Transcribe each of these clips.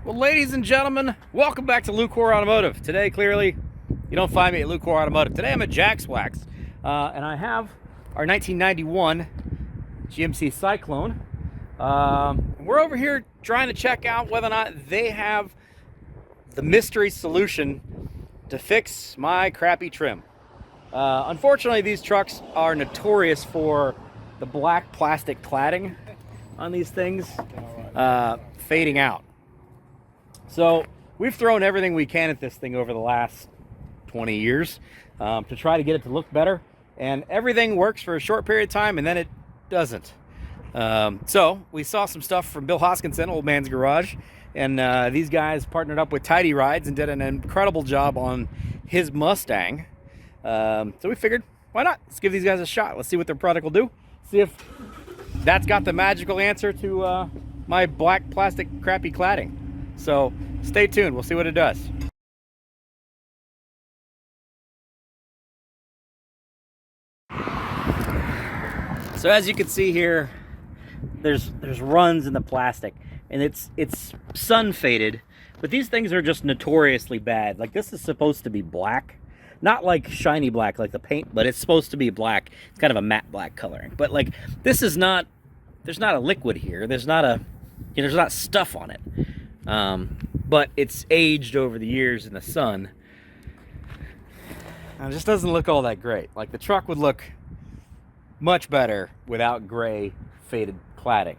Well, ladies and gentlemen, welcome back to Lucore Automotive. Today, clearly, you don't find me at Lucore Automotive. Today, I'm at Jax Wax, and I have our 1991 GMC Syclone. We're over here trying to check out whether or not they have the mystery solution to fix my crappy trim. Unfortunately, these trucks are notorious for the black plastic cladding on these things fading out. So we've thrown everything we can at this thing over the last 20 years to try to get it to look better, and everything works for a short period of time and then it doesn't. So we saw some stuff from Bill Hoskinson, Old Man's Garage, and these guys partnered up with Tidy Rides and did an incredible job on his Mustang. So we figured, why not? Let's give these guys a shot. Let's see what their product will do. See if that's got the magical answer to my black plastic crappy cladding. So stay tuned. We'll see what it does. So as you can see here, there's runs in the plastic, and it's sun faded, but these things are just notoriously bad. Like, this is supposed to be black. Not like shiny black like the paint, but it's supposed to be black. It's kind of a matte black coloring. But like, this is not, there's not a liquid here. There's not a, there's not stuff on it. But it's aged over the years in the sun. And it just doesn't look all that great. Like, the truck would look much better without gray faded cladding.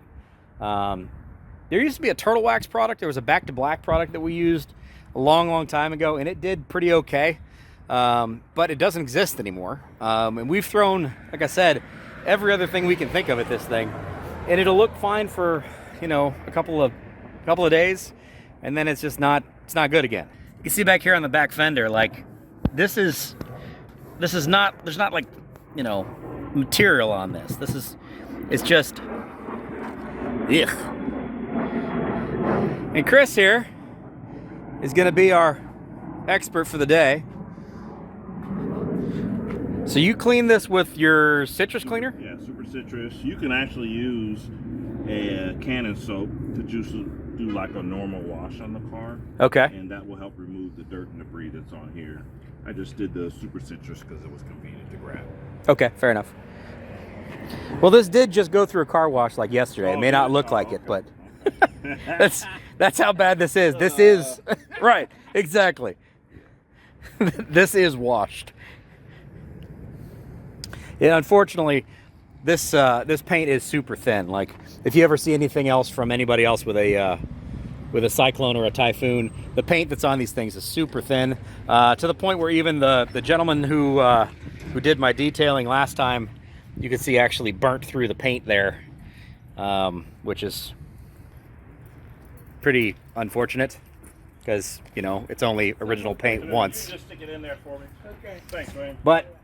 There used to be a Turtle Wax product. There was a Back to Black product that we used a long time ago, and it did pretty okay. But it doesn't exist anymore. And we've thrown, like I said, every other thing we can think of at this thing, and it'll look fine for, you know, a couple of days, and then it's just not, it's not good again. You can see back here on the back fender, like, this is not, there's not, like, you know, material on this. It's just, ugh. And Chris here is gonna be our expert for the day. So you clean this with your citrus cleaner? Yeah, super citrus. You can actually use a Canon soap to just do like a normal wash on the car. Okay. And that will help remove the dirt and debris that's on here. I just did the super citrus because it was convenient to grab. Okay, fair enough. Well, this did just go through a car wash like yesterday. It may not look like it, but that's how bad this is. This is right, exactly. This is washed. Yeah, unfortunately, this paint is super thin. Like, if you ever see anything else from anybody else with a Cyclone or a Typhoon, the paint that's on these things is super thin, to the point where even the gentleman who did my detailing last time, you could see actually burnt through the paint there, which is pretty unfortunate because, you know, it's only original paint once. Just stick it in there for me. Okay, thanks, man. But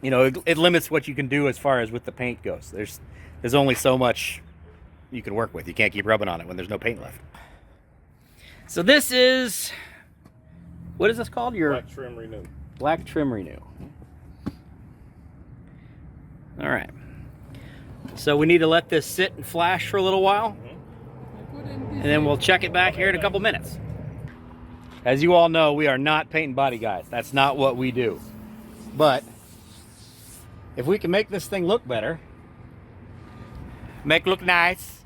you know, it limits what you can do as far as with the paint goes. There's only so much you can work with. You can't keep rubbing on it when there's no paint left. So this is, what is this called? Your Black Trim Renew. Black Trim Renew. All right. So we need to let this sit and flash for a little while, and then we'll check it back here in a couple minutes. As you all know, we are not paint and body guys. That's not what we do. But if we can make this thing look better, make it look nice,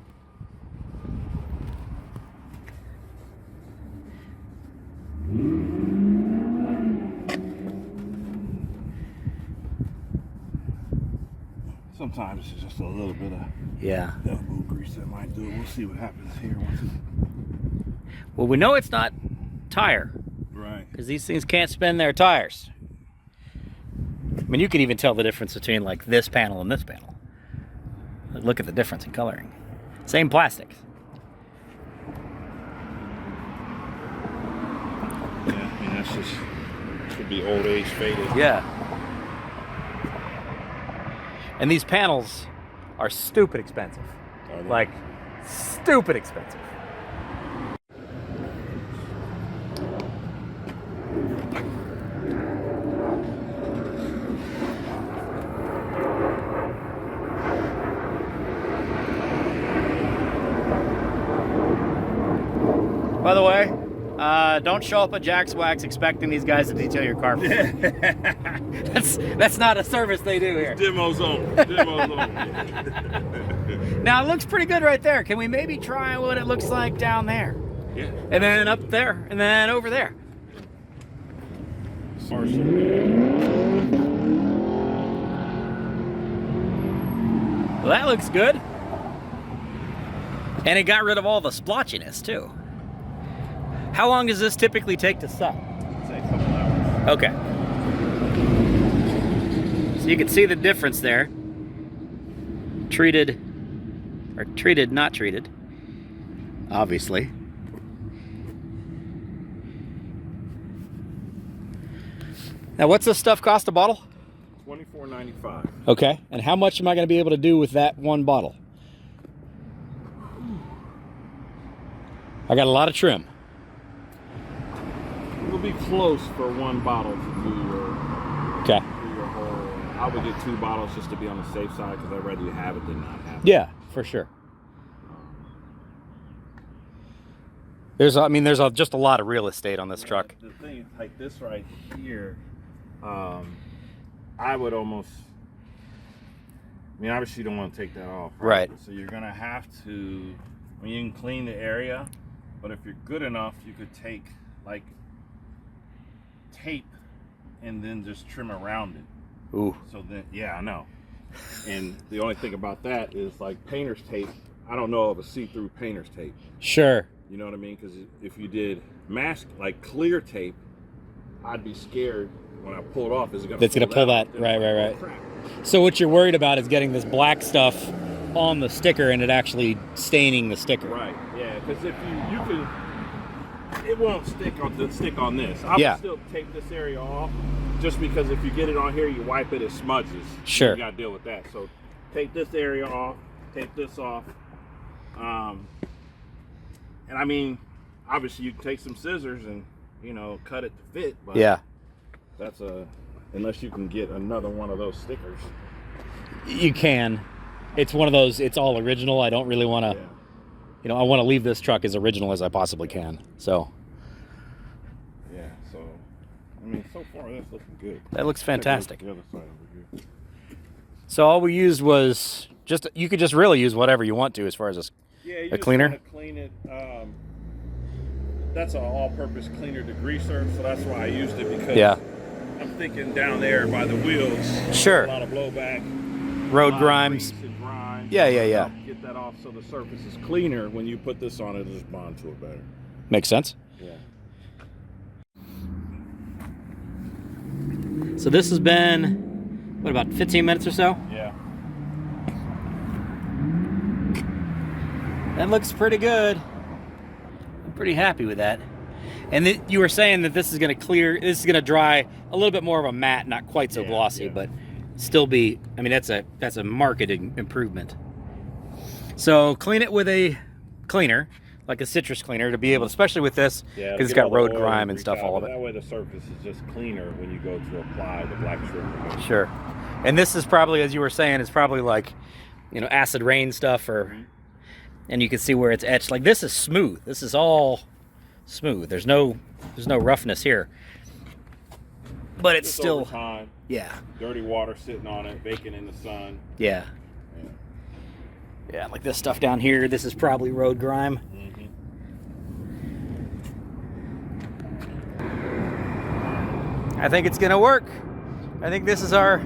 Sometimes it's just a little bit of elbow grease that might do it. We'll see what happens here. Well, we know it's not tire, Right. because these things can't spin their tires. I mean, you can even tell the difference between like this panel and this panel. Look at the difference in coloring. Same plastics. Yeah, I mean, that's just, could be old age faded. Yeah. And these panels are stupid expensive. Like, stupid expensive. By the way, don't show up at Jax Wax expecting these guys to detail your car. That's not a service they do here. Demo zone. Demo zone. Now it looks pretty good right there. Can we maybe try what it looks like down there? Yeah. And then up there, and then over there. Well, that looks good. And it got rid of all the splotchiness too. How long does this typically take to set? Say a couple hours. Okay. So you can see the difference there. Treated, or treated, not treated, obviously. Now, what's this stuff cost a bottle? $24.95. Okay. And how much am I going to be able to do with that one bottle? I got a lot of trim. It'll be close for one bottle to do your, Okay. do your whole. I would get 2 bottles just to be on the safe side because I'd rather you have it than not have it. Yeah, for sure. There's just a lot of real estate on this truck. The thing is, like this right here, I would almost. I mean, obviously, you don't want to take that off, Right. So you're gonna have to. I mean, you can clean the area, but if you're good enough, you could take like tape and then just trim around it. Ooh. So then, yeah, I know. And the only thing about that is like painter's tape. I don't know of a see-through painter's tape. Sure. You know what I mean? Because if you did mask like clear tape, I'd be scared when I pull it off. Is it gonna? It's gonna pull that. Right. Crap. So what you're worried about is getting this black stuff on the sticker and it actually staining the sticker. Right. Yeah. Because if you can, it won't stick on this. I Yeah. would still take this area off, just because if you get it on here, you wipe it, it smudges. Sure. You gotta deal with that. So take this area off. Take this off. And I mean, obviously you can take some scissors and, you know, cut it to fit, but Yeah. that's unless you can get another one of those stickers. You can. It's one of those, it's all original. I don't really want to, Yeah. I want to leave this truck as original as I possibly can. So. Yeah, so, I mean, so far that's looking good. That looks fantastic. The other side over here. So all we used was you could just really use whatever you want to as far as Yeah, a cleaner. Want to clean it. That's an all-purpose cleaner degreaser, so that's why I used it, because I'm thinking down there by the wheels. Sure. A lot of blowback. Road grimes. And grime. Yeah. Get that off so the surface is cleaner. When you put this on, it'll just bond to it better. Makes sense. Yeah. So this has been, what, about 15 minutes or so? Yeah. That looks pretty good. I'm pretty happy with that. And you were saying that this is going to dry a little bit more of a matte, not quite so glossy, but still be, I mean, that's a marked improvement. So clean it with a cleaner, like a citrus cleaner, to be able, especially with this, because it's got road grime and stuff all of it. That way the surface is just cleaner when you go to apply the black trim. Sure. And this is probably, as you were saying, is probably like, acid rain stuff, or, and you can see where it's etched. Like, this is smooth. This is all smooth. There's no roughness here. But it's still, over time, dirty water sitting on it, baking in the sun. Yeah, like this stuff down here, this is probably road grime. I think it's gonna work. I think this is our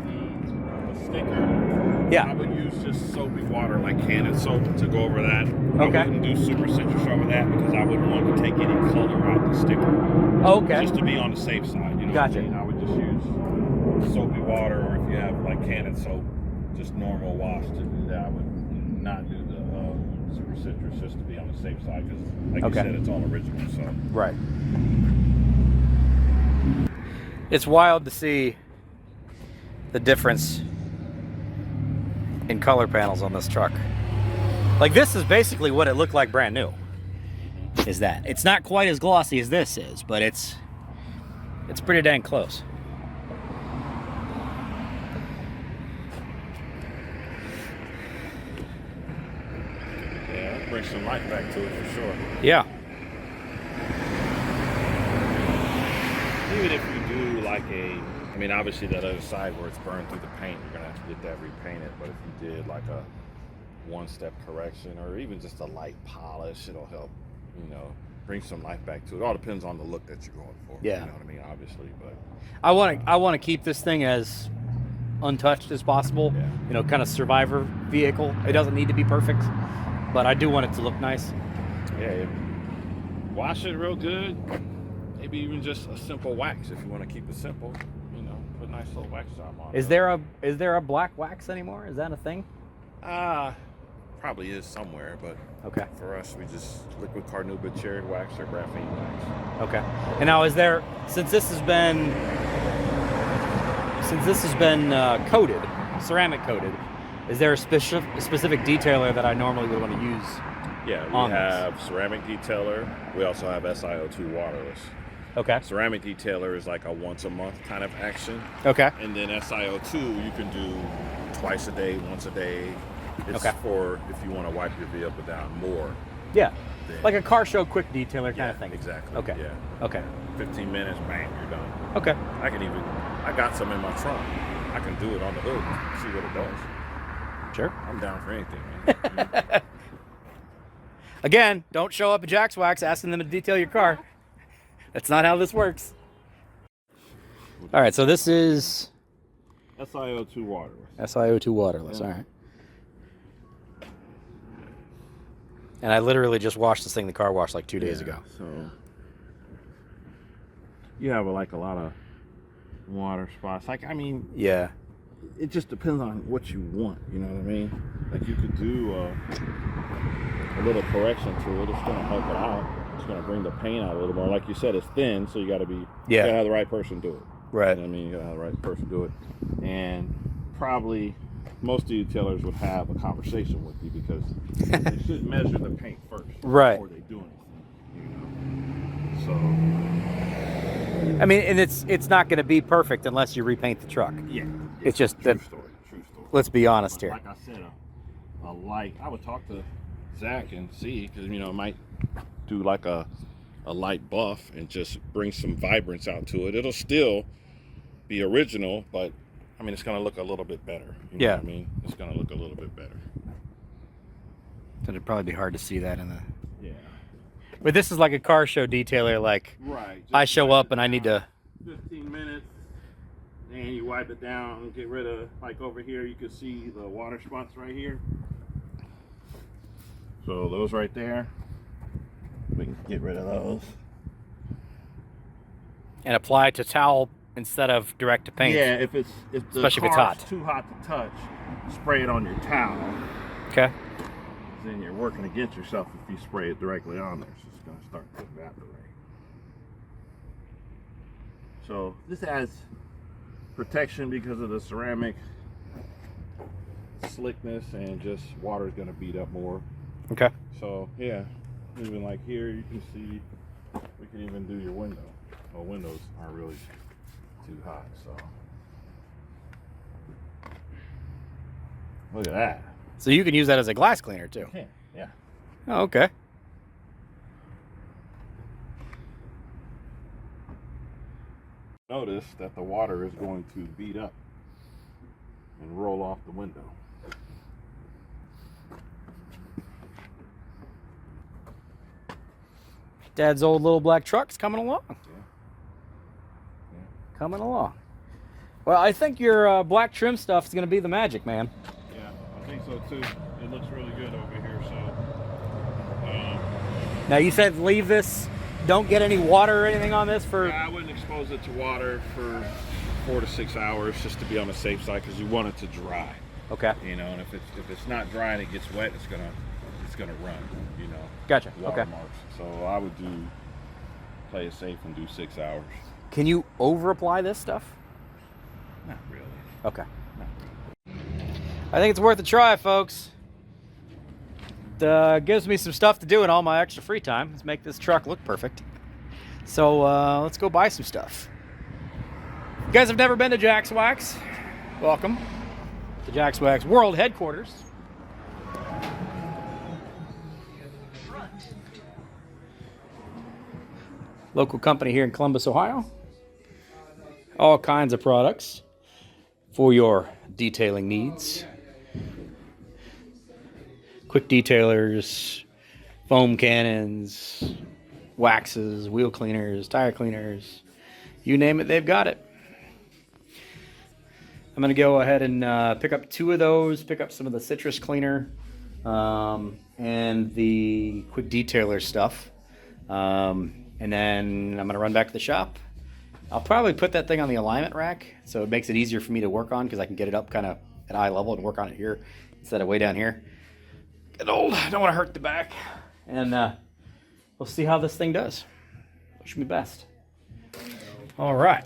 sticker. Yeah. I would use just soapy water, like canned soap, to go over that. Okay. I wouldn't do super citrus over that because I wouldn't want to take any color out the sticker. Okay. Just to be on the safe side, Gotcha. What I mean? I would just use soapy water, or if you have like canned soap, just normal wash to do that. I would not do the super citrus, just to be on the safe side, because like you said, it's all original. So. Right. It's wild to see the difference in color panels on this truck. Like, this is basically what it looked like brand new. Is that it's not quite as glossy as this is, but it's pretty dang close. Yeah, that brings some life back to it for sure. Yeah. even if you do like I mean, obviously that other side where it's burned through the paint, you're gonna have to get that repainted. But if you did like a one-step correction or even just a light polish, it'll help, you know, bring some life back to it. It all depends on the look that you're going for. Yeah. You know what I mean? Obviously, but I want to keep this thing as untouched as possible. Yeah. You know, kind of survivor vehicle. It doesn't need to be perfect, but I do want it to look nice. yeah, wash it real good. Maybe even just a simple wax if you want to keep it simple. You know, put a nice little wax job on it. Is there a black wax anymore? Is that a thing? Probably is somewhere, but Okay. for us, we just liquid carnauba cherry wax or graphene wax. Okay. And now, is there, since this has been coated, ceramic coated, is there a specific detailer that I normally would want to use? Yeah, we on have ceramic detailer. We also have SiO2 waterless. Okay. Ceramic detailer is like a once a month kind of action. Okay. And then SiO2 you can do twice a day, once a day. It's Okay. for if you want to wipe your vehicle down more. Yeah. than- Like a car show quick detailer kind of thing. Exactly. Okay. Yeah. Okay. 15 minutes, bang, you're done. Okay. I got some in my trunk. I can do it on the hood, see what it does. Sure. I'm down for anything, man. Again, don't show up at Jax Wax asking them to detail your car. That's not how this works. All right, so this is SiO2 waterless. SiO2 waterless. Yeah. All right. And I literally just washed this thing in the car wash like 2 days ago. So you have like a lot of water spots. Like, I mean, Yeah. it just depends on what you want. You know what I mean? Like you could do a little correction to it. It's gonna help it out. It's gonna bring the paint out a little more. Like you said, it's thin, so you gotta be you gotta have the right person do it. Right. You know what I mean? You gotta have the right person do it. And probably most detailers would have a conversation with you because they should measure the paint first Right. before they do anything. You know? So I mean, and it's not going to be perfect unless you repaint the truck. yeah, It's just true that. story. True story. Let's be honest But here. like I said, a light. I would talk to Zach and see because you know it might do like a light buff and just bring some vibrance out to it. It'll still be original, but I mean it's gonna look a little bit better. You know Yeah. what I mean, it's gonna look a little bit better. It'd probably be hard to see that in the. Yeah. But this is like a car show detailer. Like Right. I show up and I need to. 15 minutes, and you wipe it down and get rid of, like over here, you can see the water spots right here. So those right there, we can get rid of those. And apply to towel instead of direct to paint. Yeah, if the Especially if it's car's hot. too hot to touch, spray it on your towel. Okay. Then you're working against yourself if you spray it directly on there. So it's going to start to evaporate. So this has protection because of the ceramic slickness and just water is going to beat up more. Okay. So yeah, even like here you can see we can even do your window. Well, windows aren't really too hot, so look at that. So you can use that as a glass cleaner too. Yeah. Oh, okay. Notice that the water is going to beat up and roll off the window. Dad's old little black truck's coming along. Yeah. Coming along. Well, I think your black trim stuff is going to be the magic, man. Yeah, I think so too. It looks really good over here. So, Now you said leave this. Don't get any water or anything on this for. yeah, I wouldn't expose it to water for 4 to 6 hours just to be on the safe side because you want it to dry. Okay. You know, and if it's not dry and it gets wet, it's gonna run. You know. Gotcha. Water Okay. marks. So I would play it safe and do 6 hours. Can you over apply this stuff? Not really. Okay. I think it's worth a try, folks. It gives me some stuff to do in all my extra free time. Let's make this truck look perfect. So let's go buy some stuff. If you guys have never been to Jax Wax, welcome to Jax Wax World Headquarters. Local company here in Columbus, Ohio. all kinds of products for your detailing needs. Quick detailers, foam cannons, waxes, wheel cleaners, tire cleaners, you name it, they've got it. I'm going to go ahead and pick up 2 of those, pick up some of the citrus cleaner and the quick detailer stuff. And then I'm going to run back to the shop. I'll probably put that thing on the alignment rack so it makes it easier for me to work on, because I can get it up kind of at eye level and work on it here instead of way down here. Get old, I don't want to hurt the back. And we'll see how this thing does. Wish me best. All right,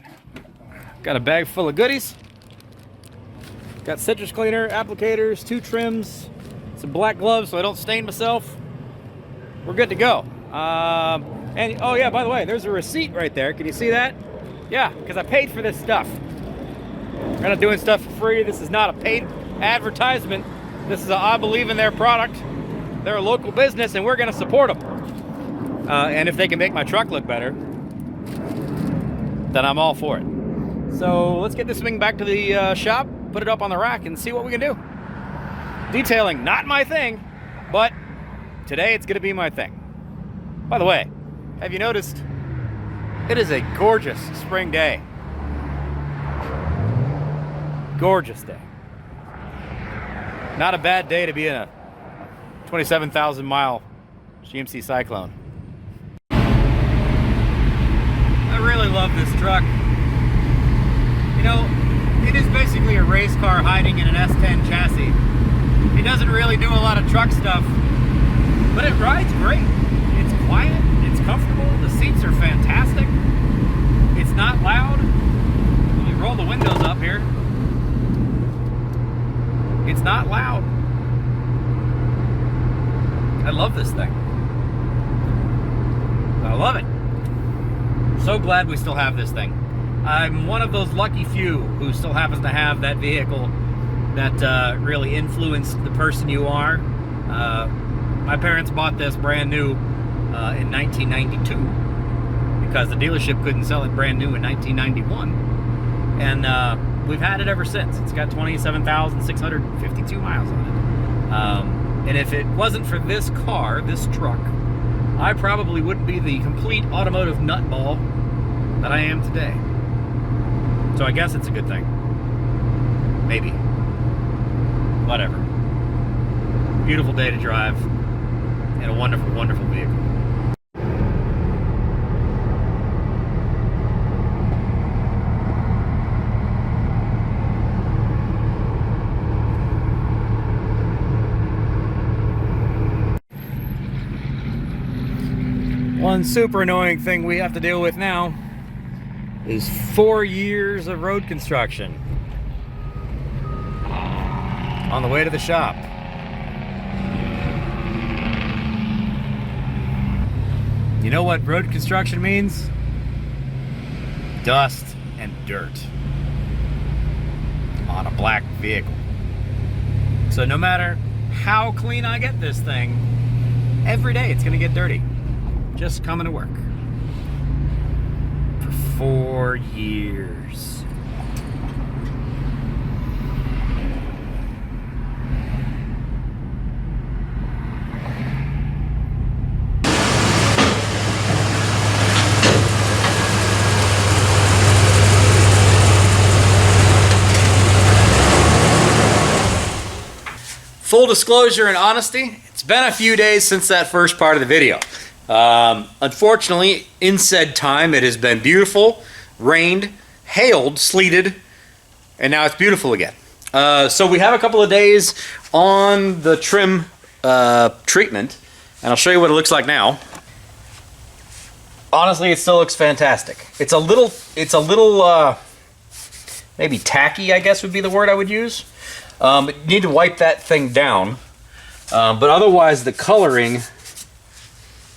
got a bag full of goodies. Got citrus cleaner, applicators, 2 trims, some black gloves so I don't stain myself. We're good to go. And oh yeah, by the way, there's a receipt right there. Can you see that? Yeah, because I paid for this stuff. We're not doing stuff for free. This is not a paid advertisement. This is I believe in their product. They're a local business and we're going to support them. And if they can make my truck look better, then I'm all for it. So let's get this thing back to the shop, put it up on the rack, and see what we can do. Detailing, not my thing, but today it's going to be my thing. By the way, have you noticed it is a gorgeous spring day? Gorgeous day. Not a bad day to be in a 27,000 mile GMC Syclone. I really love this truck. You know, it is basically a race car hiding in an S10 chassis. It doesn't really do a lot of truck stuff, but it rides great. It's quiet, it's comfortable, the seats are fantastic. It's not loud. Let me roll the windows up here. It's not loud. I love this thing. I love it. So glad we still have this thing. I'm one of those lucky few who still happens to have that vehicle that really influenced the person you are. My parents bought this brand new in 1992 because the dealership couldn't sell it brand new in 1991. And we've had it ever since. It's got 27,652 miles on it. And if it wasn't for this car, this truck, I probably wouldn't be the complete automotive nutball that I am today. So I guess it's a good thing. Maybe. Whatever. Beautiful day to drive and a wonderful, wonderful vehicle. One super annoying thing we have to deal with now is 4 years of road construction on the way to the shop. You know what road construction means? Dust and dirt on a black vehicle. So no matter how clean I get this thing, every day it's gonna get dirty. Just coming to work. For 4 years. Full disclosure and honesty, it's been a few days since that first part of the video. Unfortunately, in said time, it has been beautiful, rained, hailed, sleeted, and now it's beautiful again. So we have a couple of days on the trim treatment, and I'll show you what it looks like now. Honestly, it still looks fantastic. It's a little maybe tacky, I guess would be the word I would use. You need to wipe that thing down, but otherwise the coloring,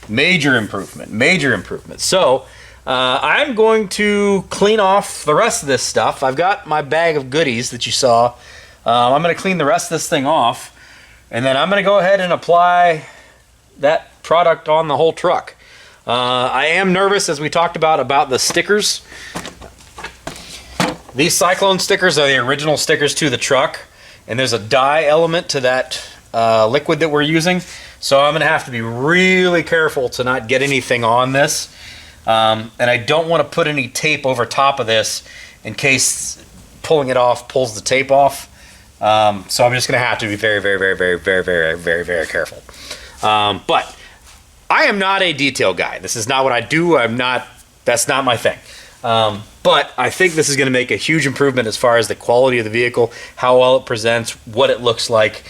major improvement. So I'm going to clean off the rest of this stuff. I've got my bag of goodies that you saw. I'm going to clean the rest of this thing off, and then I'm going to go ahead and apply that product on the whole truck. I am nervous, as we talked about the stickers. These Syclone stickers are the original stickers to the truck, and there's a dye element to that liquid that we're using. So I'm gonna have to be really careful to not get anything on this. And I don't want to put any tape over top of this in case pulling it off pulls the tape off. So I'm just gonna have to be very, very, very, very, very, very, very, very careful. But I am not a detail guy. This is not what I do. That's not my thing. But I think this is gonna make a huge improvement as far as the quality of the vehicle, how well it presents, what it looks like,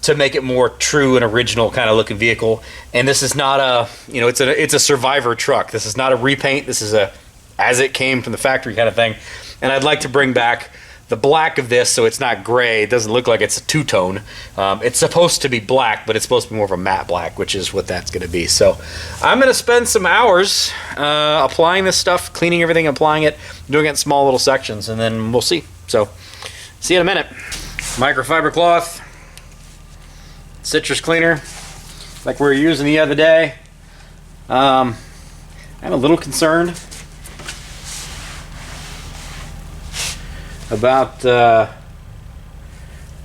to make it more true and original kind of looking vehicle. And this is not a, you know, it's a survivor truck. This is not a repaint. This is a as it came from the factory kind of thing. And I'd like to bring back the black of this so it's not gray. It doesn't look like it's a two-tone. It's supposed to be black, but it's supposed to be more of a matte black, which is what that's gonna be. So I'm gonna spend some hours applying this stuff, cleaning everything, applying it, doing it in small little sections, and then we'll see. So see you in a minute. Microfiber cloth, citrus cleaner, like we were using the other day. I'm a little concerned about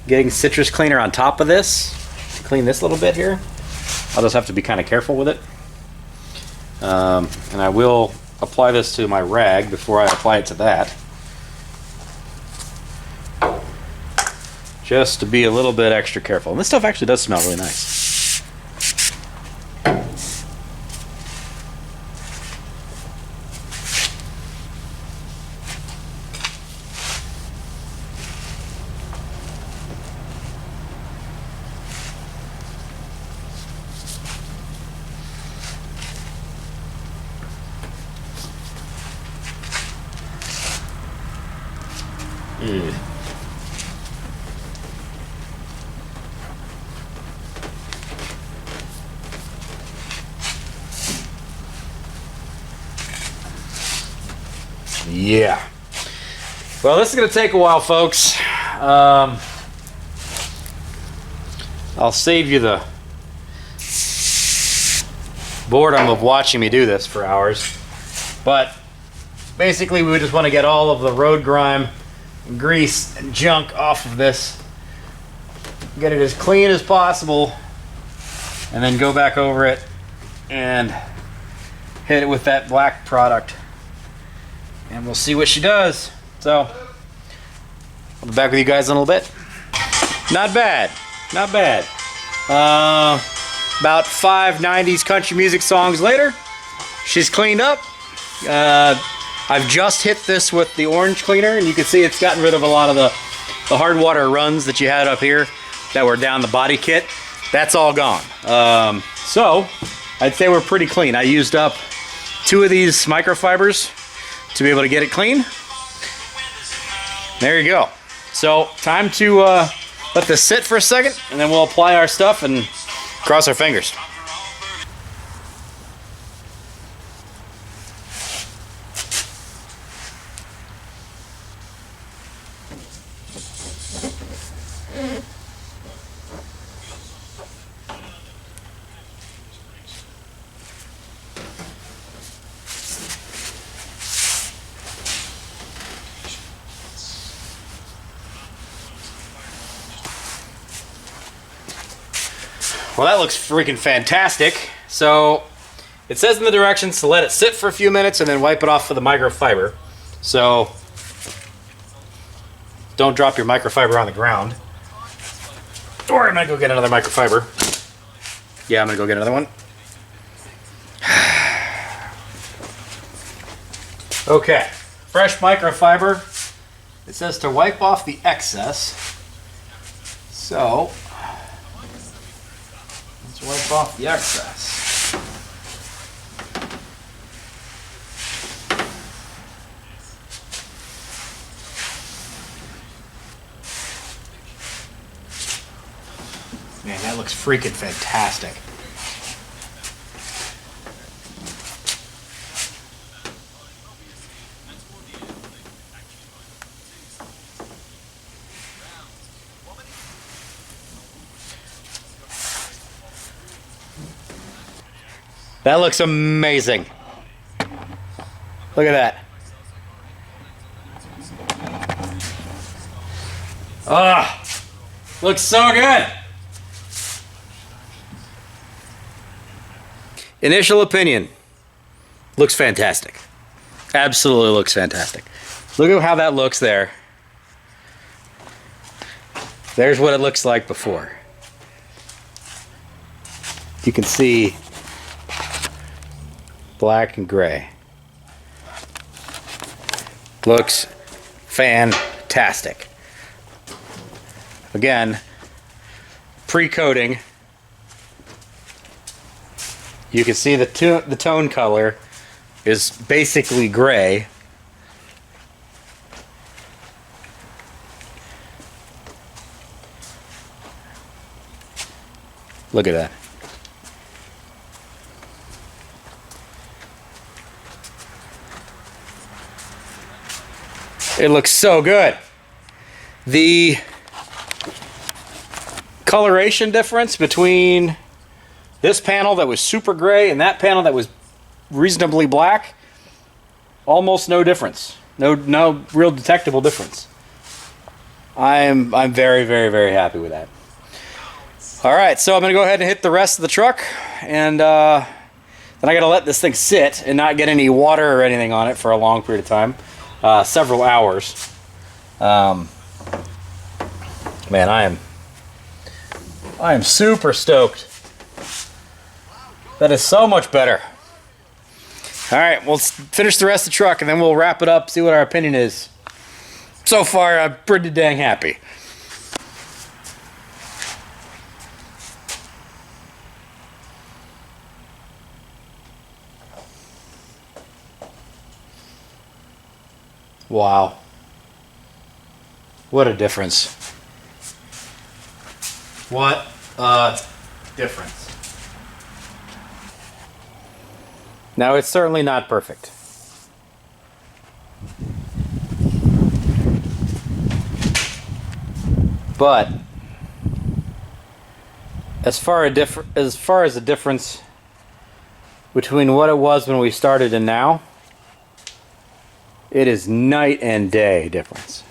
getting citrus cleaner on top of this to clean this little bit here. I'll just have to be kind of careful with it. And I will apply this to my rag before I apply it to that. Just to be a little bit extra careful. And this stuff actually does smell really nice. Ugh. Yeah. Well, this is going to take a while, folks. I'll save you the boredom of watching me do this for hours. But basically, we just want to get all of the road grime and grease and junk off of this. Get it as clean as possible. And then go back over it and hit it with that black product. And we'll see what she does. So, I'll be back with you guys in a little bit. Not bad, not bad. About 5 90s country music songs later, she's cleaned up. I've just hit this with the orange cleaner, and you can see it's gotten rid of a lot of the hard water runs that you had up here that were down the body kit. That's all gone. So, I'd say we're pretty clean. I used up 2 of these microfibers to be able to get it clean. There you go. So time to let this sit for a second, and then we'll apply our stuff and cross our fingers. Well, that looks freaking fantastic. So it says in the directions to let it sit for a few minutes and then wipe it off with the microfiber. So don't drop your microfiber on the ground. Or I'm gonna go get another microfiber. Yeah, I'm gonna go get another one. Okay, fresh microfiber. It says to wipe off the excess. So wipe off the excess. Man, that looks freaking fantastic. That looks amazing. Look at that. Ah, looks so good. Initial opinion, looks fantastic. Absolutely looks fantastic. Look at how that looks there. There's what it looks like before. You can see black and gray. Looks fantastic. Again, pre-coating. You can see the tone color is basically gray. Look at that. It looks so good. The coloration difference between this panel that was super gray and that panel that was reasonably black, almost no difference. No real detectable difference. I'm very, very, very happy with that. All right, so I'm gonna go ahead and hit the rest of the truck, and then I gotta let this thing sit and not get any water or anything on it for a long period of time, several hours. Man, I am super stoked. That is so much better. All right, we'll finish the rest of the truck and then we'll wrap it up, see what our opinion is. So far, I'm pretty dang happy. Wow. What a difference. What a difference. Now, it's certainly not perfect. But as far as the difference between what it was when we started and now, it is night and day difference.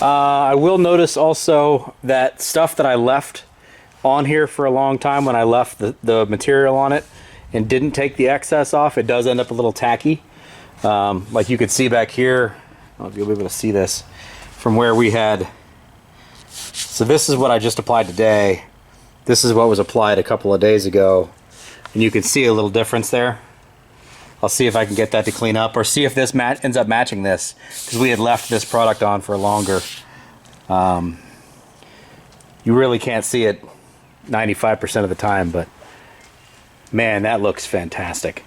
I will notice also that stuff that I left on here for a long time when I left the material on it and didn't take the excess off, it does end up a little tacky. Like you could see back here, I don't know if you'll be able to see this, from where we had, so this is what I just applied today. This is what was applied a couple of days ago. And you can see a little difference there. I'll see if I can get that to clean up, or see if this ends up matching this, because we had left this product on for longer. You really can't see it 95% of the time, but man, that looks fantastic.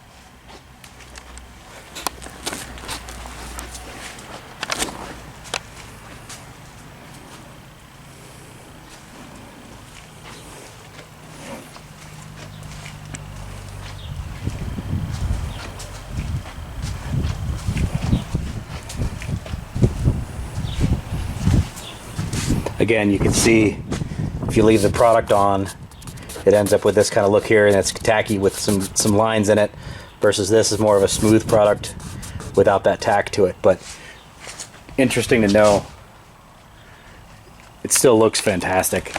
Again, you can see if you leave the product on, it ends up with this kind of look here, and it's tacky with some lines in it, versus this is more of a smooth product without that tack to it. But interesting to know, it still looks fantastic.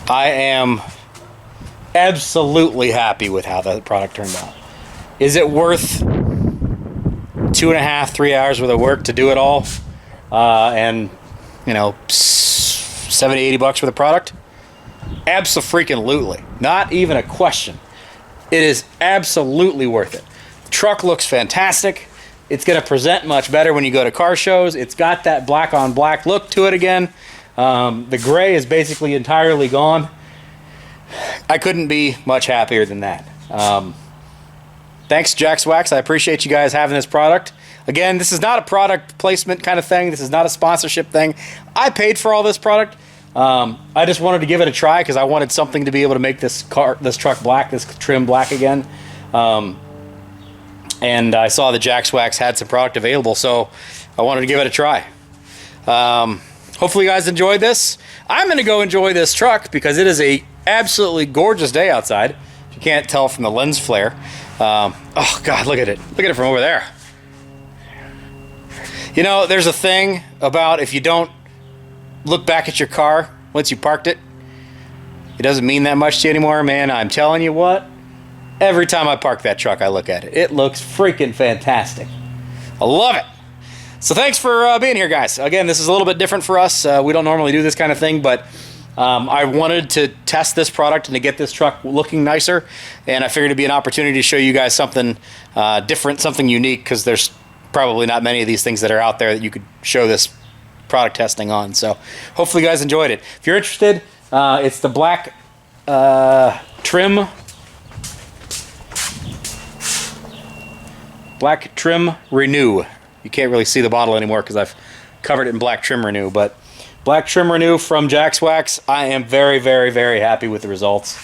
I am absolutely happy with how that product turned out. Is it worth 2.5, 3 hours worth of work to do it all? And you know, 70, 80 bucks for the product? Abso-freaking-lutely. Not even a question. It is absolutely worth it. The truck looks fantastic. It's going to present much better when you go to car shows. It's got that black on black look to it again. The gray is basically entirely gone. I couldn't be much happier than that. Thanks, Jax Wax. I appreciate you guys having this product. Again, this is not a product placement kind of thing. This is not a sponsorship thing. I paid for all this product. I just wanted to give it a try because I wanted something to be able to make this truck black, this trim black again. And I saw the Jax Wax had some product available, so I wanted to give it a try. Hopefully you guys enjoyed this. I'm going to go enjoy this truck because it is a absolutely gorgeous day outside. If you can't tell from the lens flare. Oh God, look at it. Look at it from over there. You know, there's a thing about if you don't look back at your car once you parked it, it doesn't mean that much to you anymore. Man, I'm telling you what, every time I park that truck, I look at it. It looks freaking fantastic. I love it. So thanks for being here, guys. Again, this is a little bit different for us. We don't normally do this kind of thing, but I wanted to test this product and to get this truck looking nicer, and I figured it'd be an opportunity to show you guys something different, something unique, because there's probably not many of these things that are out there that you could show this product testing on. So hopefully you guys enjoyed it. If you're interested, it's the black trim. Black Trim Renew. You can't really see the bottle anymore because I've covered it in Black Trim Renew, but Black Trim Renew from Jax Wax. I am very, very, very happy with the results.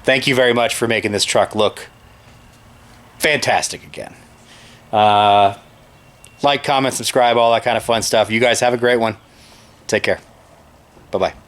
Thank you very much for making this truck look fantastic again. Like, comment, subscribe, all that kind of fun stuff. You guys have a great one. Take care. Bye-bye.